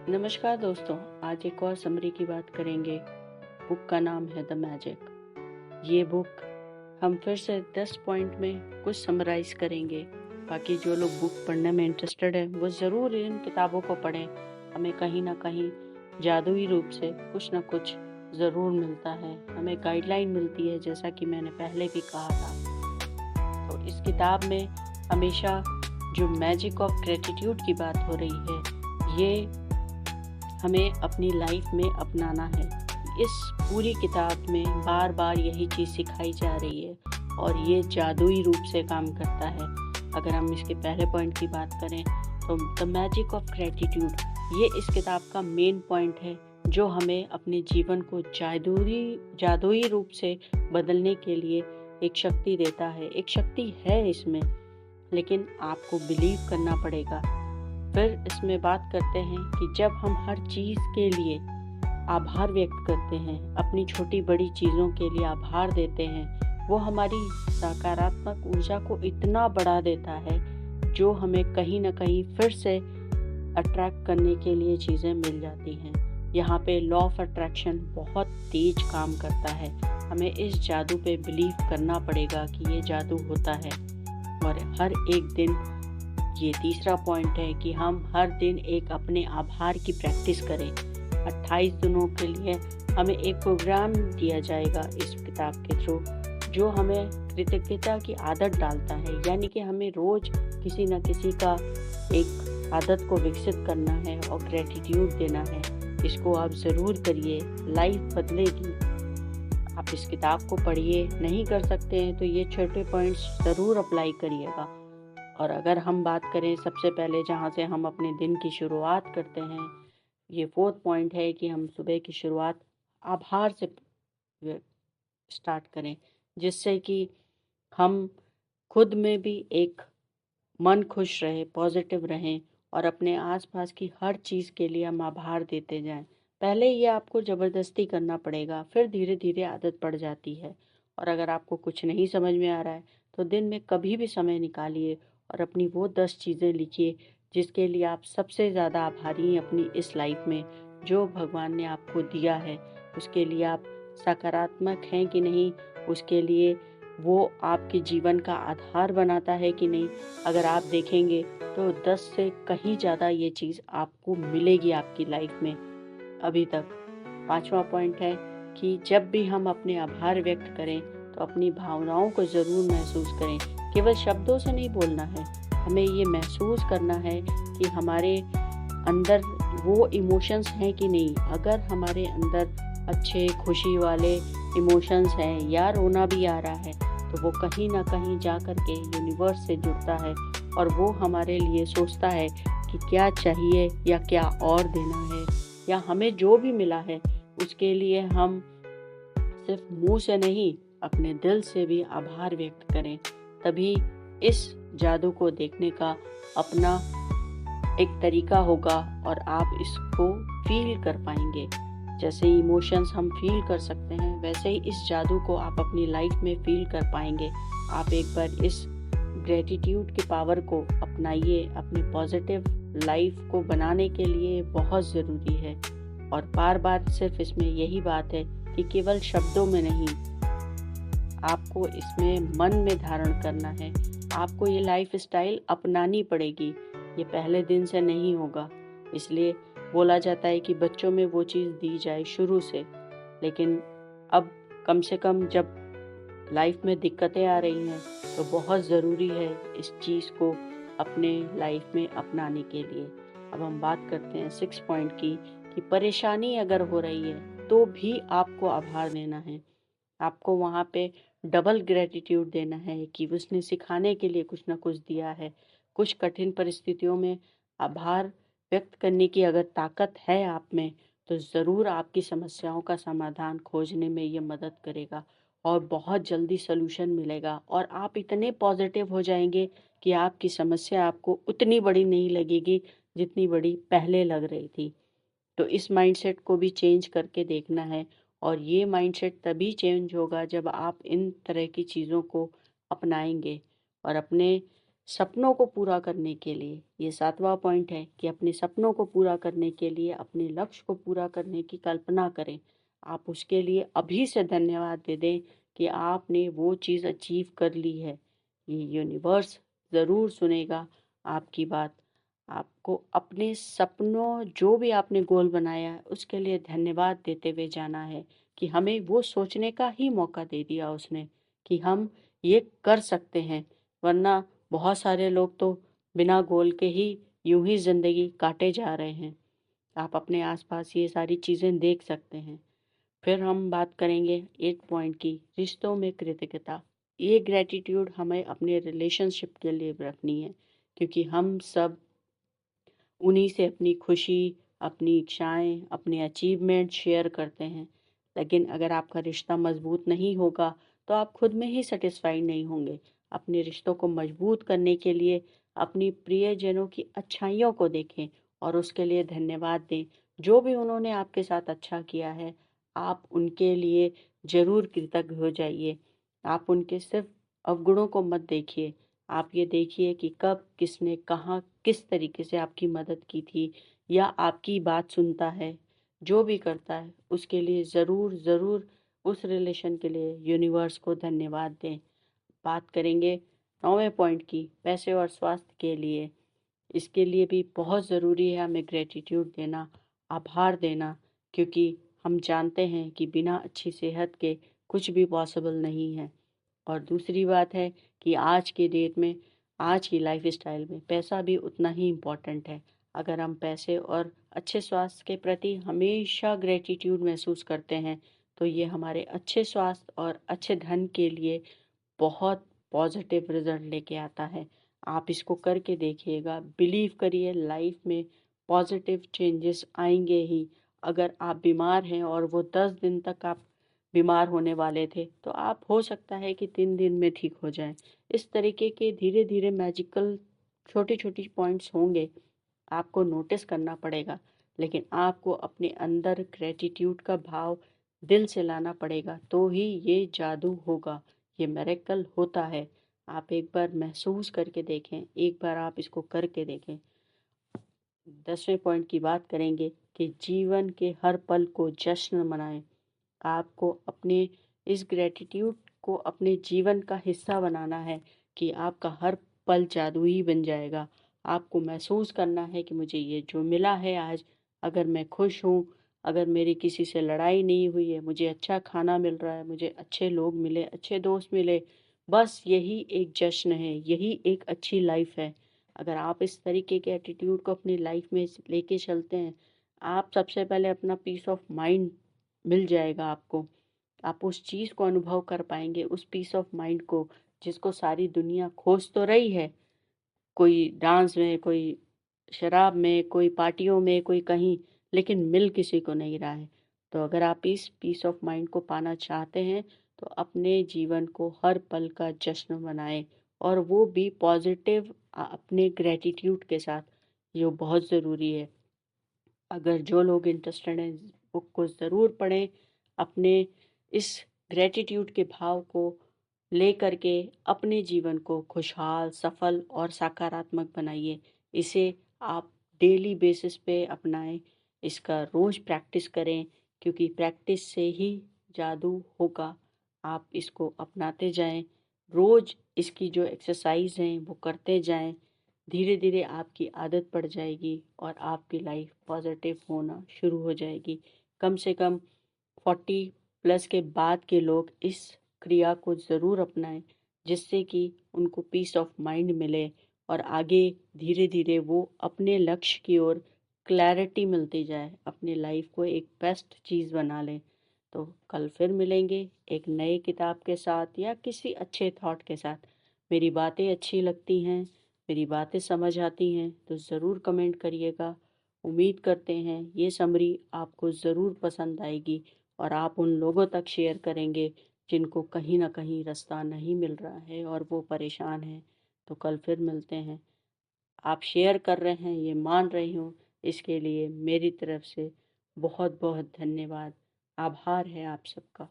नमस्कार दोस्तों, आज एक और समरी की बात करेंगे। बुक का नाम है द मैजिक। ये बुक हम फिर से 10 पॉइंट में कुछ समराइज करेंगे। बाकी जो लोग बुक पढ़ने में इंटरेस्टेड है वो ज़रूर इन किताबों को पढ़ें। हमें कहीं ना कहीं जादुई रूप से कुछ ना कुछ ज़रूर मिलता है, हमें गाइडलाइन मिलती है, जैसा कि मैंने पहले भी कहा था। तो इस किताब में हमेशा जो मैजिक ऑफ ग्रेटिट्यूड की बात हो रही है, ये हमें अपनी लाइफ में अपनाना है। इस पूरी किताब में बार बार यही चीज़ सिखाई जा रही है और ये जादुई रूप से काम करता है। अगर हम इसके पहले पॉइंट की बात करें तो द मैजिक ऑफ ग्रेटिट्यूड, ये इस किताब का मेन पॉइंट है जो हमें अपने जीवन को जादुई रूप से बदलने के लिए एक शक्ति देता है। एक शक्ति है इसमें, लेकिन आपको बिलीव करना पड़ेगा। फिर इसमें बात करते हैं कि जब हम हर चीज़ के लिए आभार व्यक्त करते हैं, अपनी छोटी बड़ी चीज़ों के लिए आभार देते हैं, वो हमारी सकारात्मक ऊर्जा को इतना बढ़ा देता है जो हमें कहीं ना कहीं फिर से अट्रैक्ट करने के लिए चीज़ें मिल जाती हैं। यहाँ पे लॉ ऑफ अट्रैक्शन बहुत तेज काम करता है। हमें इस जादू पे बिलीव करना पड़ेगा कि ये जादू होता है। और हर एक दिन, ये तीसरा पॉइंट है कि हम हर दिन एक अपने आभार की प्रैक्टिस करें। 28 दिनों के लिए हमें एक प्रोग्राम दिया जाएगा इस किताब के थ्रू, जो हमें कृतज्ञता की आदत डालता है। यानी कि हमें रोज किसी न किसी का एक आदत को विकसित करना है और ग्रेटिट्यूड देना है। इसको आप ज़रूर करिए, लाइफ बदलेगी। आप इस किताब को पढ़िए, नहीं कर सकते हैं तो ये छोटे पॉइंट्स ज़रूर अप्लाई करिएगा। और अगर हम बात करें सबसे पहले जहाँ से हम अपने दिन की शुरुआत करते हैं, ये 4th पॉइंट है कि हम सुबह की शुरुआत आभार से स्टार्ट करें, जिससे कि हम खुद में भी एक मन खुश रहे, पॉजिटिव रहें और अपने आसपास की हर चीज़ के लिए हम आभार देते जाएं। पहले ये आपको ज़बरदस्ती करना पड़ेगा, फिर धीरे धीरे आदत पड़ जाती है। और अगर आपको कुछ नहीं समझ में आ रहा है तो दिन में कभी भी समय निकालिए और अपनी वो 10 चीज़ें लिखिए जिसके लिए आप सबसे ज़्यादा आभारी हैं अपनी इस लाइफ में। जो भगवान ने आपको दिया है उसके लिए आप सकारात्मक हैं कि नहीं, उसके लिए वो आपके जीवन का आधार बनाता है कि नहीं। अगर आप देखेंगे तो 10 से कहीं ज़्यादा ये चीज़ आपको मिलेगी आपकी लाइफ में अभी तक। 5वां पॉइंट है कि जब भी हम अपने आभार व्यक्त करें तो अपनी भावनाओं को ज़रूर महसूस करें। केवल शब्दों से नहीं बोलना है, हमें ये महसूस करना है कि हमारे अंदर वो इमोशंस हैं कि नहीं। अगर हमारे अंदर अच्छे खुशी वाले इमोशंस हैं या रोना भी आ रहा है तो वो कहीं ना कहीं जा कर के यूनिवर्स से जुड़ता है और वो हमारे लिए सोचता है कि क्या चाहिए या क्या और देना है, या हमें जो भी मिला है उसके लिए हम सिर्फ मुंह से नहीं अपने दिल से भी आभार व्यक्त करें। तभी इस जादू को देखने का अपना एक तरीका होगा और आप इसको फील कर पाएंगे। जैसे इमोशंस हम फील कर सकते हैं, वैसे ही इस जादू को आप अपनी लाइफ में फील कर पाएंगे। आप एक बार इस ग्रेटिट्यूड की पावर को अपनाइए, अपनी पॉजिटिव लाइफ को बनाने के लिए बहुत ज़रूरी है। और बार बार सिर्फ इसमें यही बात है कि केवल शब्दों में नहीं, आपको इसमें मन में धारण करना है। आपको ये लाइफ स्टाइल अपनानी पड़ेगी, ये पहले दिन से नहीं होगा। इसलिए बोला जाता है कि बच्चों में वो चीज़ दी जाए शुरू से, लेकिन अब कम से कम जब लाइफ में दिक्कतें आ रही हैं तो बहुत ज़रूरी है इस चीज़ को अपने लाइफ में अपनाने के लिए। अब हम बात करते हैं 6 पॉइंट की, कि परेशानी अगर हो रही है तो भी आपको आभार देना है। आपको वहाँ पे डबल ग्रेटिट्यूड देना है कि उसने सिखाने के लिए कुछ ना कुछ दिया है। कुछ कठिन परिस्थितियों में आभार व्यक्त करने की अगर ताकत है आप में तो ज़रूर आपकी समस्याओं का समाधान खोजने में ये मदद करेगा और बहुत जल्दी सलूशन मिलेगा और आप इतने पॉजिटिव हो जाएंगे कि आपकी समस्या आपको उतनी बड़ी नहीं लगेगी जितनी बड़ी पहले लग रही थी। तो इस माइंडसेट को भी चेंज करके देखना है और ये माइंडसेट तभी चेंज होगा जब आप इन तरह की चीज़ों को अपनाएंगे और अपने सपनों को पूरा करने के लिए, ये 7वां पॉइंट है कि अपने सपनों को पूरा करने के लिए, अपने लक्ष्य को पूरा करने की कल्पना करें। आप उसके लिए अभी से धन्यवाद दे दें कि आपने वो चीज़ अचीव कर ली है। ये यूनिवर्स ज़रूर सुनेगा आपकी बात। आपको अपने सपनों, जो भी आपने गोल बनाया है, उसके लिए धन्यवाद देते हुए जाना है कि हमें वो सोचने का ही मौका दे दिया उसने कि हम ये कर सकते हैं। वरना बहुत सारे लोग तो बिना गोल के ही यूं ही जिंदगी काटे जा रहे हैं। आप अपने आसपास ये सारी चीजें देख सकते हैं। फिर हम बात करेंगे 8 पॉइंट की, रिश्तों में कृतज्ञता। ये ग्रेटिट्यूड हमें अपने रिलेशनशिप के लिए रखनी है, क्योंकि हम सब उन्हीं से अपनी खुशी, अपनी इच्छाएं, अपने अचीवमेंट शेयर करते हैं। लेकिन अगर आपका रिश्ता मजबूत नहीं होगा तो आप खुद में ही सेटिस्फाइड नहीं होंगे। अपने रिश्तों को मजबूत करने के लिए अपनी प्रियजनों की अच्छाइयों को देखें और उसके लिए धन्यवाद दें। जो भी उन्होंने आपके साथ अच्छा किया है, आप उनके लिए जरूर कृतज्ञ हो जाइए। आप उनके सिर्फ अवगुणों को मत देखिए। आप ये देखिए कि कब किसने कहाँ किस तरीके से आपकी मदद की थी या आपकी बात सुनता है। जो भी करता है उसके लिए ज़रूर ज़रूर उस रिलेशन के लिए यूनिवर्स को धन्यवाद दें। बात करेंगे 9वें पॉइंट की, पैसे और स्वास्थ्य के लिए। इसके लिए भी बहुत ज़रूरी है हमें ग्रेटिट्यूड देना, आभार देना, क्योंकि हम जानते हैं कि बिना अच्छी सेहत के कुछ भी पॉसिबल नहीं है। और दूसरी बात है कि आज के डेट में, आज की लाइफस्टाइल में पैसा भी उतना ही इम्पोर्टेंट है। अगर हम पैसे और अच्छे स्वास्थ्य के प्रति हमेशा ग्रेटिट्यूड महसूस करते हैं तो ये हमारे अच्छे स्वास्थ्य और अच्छे धन के लिए बहुत पॉजिटिव रिजल्ट लेके आता है। आप इसको करके देखिएगा, बिलीव करिए, लाइफ में पॉजिटिव चेंजेस आएंगे ही। अगर आप बीमार हैं और वो 10 दिन तक आप बीमार होने वाले थे तो आप हो सकता है कि 3 दिन में ठीक हो जाए। इस तरीके के धीरे धीरे मैजिकल छोटी छोटी पॉइंट्स होंगे, आपको नोटिस करना पड़ेगा। लेकिन आपको अपने अंदर ग्रेटिट्यूड का भाव दिल से लाना पड़ेगा, तो ही ये जादू होगा, ये मिरेकल होता है। आप एक बार महसूस करके देखें, एक बार आप इसको करके देखें। 10वें पॉइंट की बात करेंगे कि जीवन के हर पल को जश्न मनाएं। आपको अपने इस ग्रेटिट्यूड को अपने जीवन का हिस्सा बनाना है कि आपका हर पल जादुई बन जाएगा। आपको महसूस करना है कि मुझे ये जो मिला है आज, अगर मैं खुश हूँ, अगर मेरी किसी से लड़ाई नहीं हुई है, मुझे अच्छा खाना मिल रहा है, मुझे अच्छे लोग मिले, अच्छे दोस्त मिले, बस यही एक जश्न है, यही एक अच्छी लाइफ है। अगर आप इस तरीके के एटीट्यूड को अपनी लाइफ में लेके चलते हैं, आप सबसे पहले अपना पीस ऑफ माइंड मिल जाएगा आपको। आप उस चीज़ को अनुभव कर पाएंगे, उस पीस ऑफ माइंड को जिसको सारी दुनिया खोज तो रही है। कोई डांस में, कोई शराब में, कोई पार्टियों में, कोई कहीं, लेकिन मिल किसी को नहीं रहा है। तो अगर आप इस पीस ऑफ माइंड को पाना चाहते हैं तो अपने जीवन को हर पल का जश्न मनाएं, और वो भी पॉजिटिव, अपने ग्रेटिट्यूड के साथ, जो बहुत ज़रूरी है। अगर जो लोग इंटरेस्टेड हैं, बुक को ज़रूर पढ़ें। अपने इस ग्रेटिट्यूड के भाव को ले करके अपने जीवन को खुशहाल, सफल और सकारात्मक बनाइए। इसे आप डेली बेसिस पे अपनाएं, इसका रोज़ प्रैक्टिस करें, क्योंकि प्रैक्टिस से ही जादू होगा। आप इसको अपनाते जाएं, रोज़ इसकी जो एक्सरसाइज हैं वो करते जाएं। धीरे धीरे आपकी आदत पड़ जाएगी और आपकी लाइफ पॉजिटिव होना शुरू हो जाएगी। कम से कम 40+ के बाद के लोग इस क्रिया को ज़रूर अपनाएं, जिससे कि उनको पीस ऑफ माइंड मिले और आगे धीरे धीरे वो अपने लक्ष्य की ओर क्लैरिटी मिलती जाए, अपनी लाइफ को एक बेस्ट चीज़ बना लें। तो कल फिर मिलेंगे एक नए किताब के साथ या किसी अच्छे थॉट के साथ। मेरी बातें अच्छी लगती हैं, मेरी बातें समझ आती हैं तो ज़रूर कमेंट करिएगा। उम्मीद करते हैं ये समरी आपको ज़रूर पसंद आएगी और आप उन लोगों तक शेयर करेंगे जिनको कहीं ना कहीं रास्ता नहीं मिल रहा है और वो परेशान हैं। तो कल फिर मिलते हैं। आप शेयर कर रहे हैं, ये मान रही हूँ, इसके लिए मेरी तरफ से बहुत बहुत धन्यवाद। आभार है आप सबका।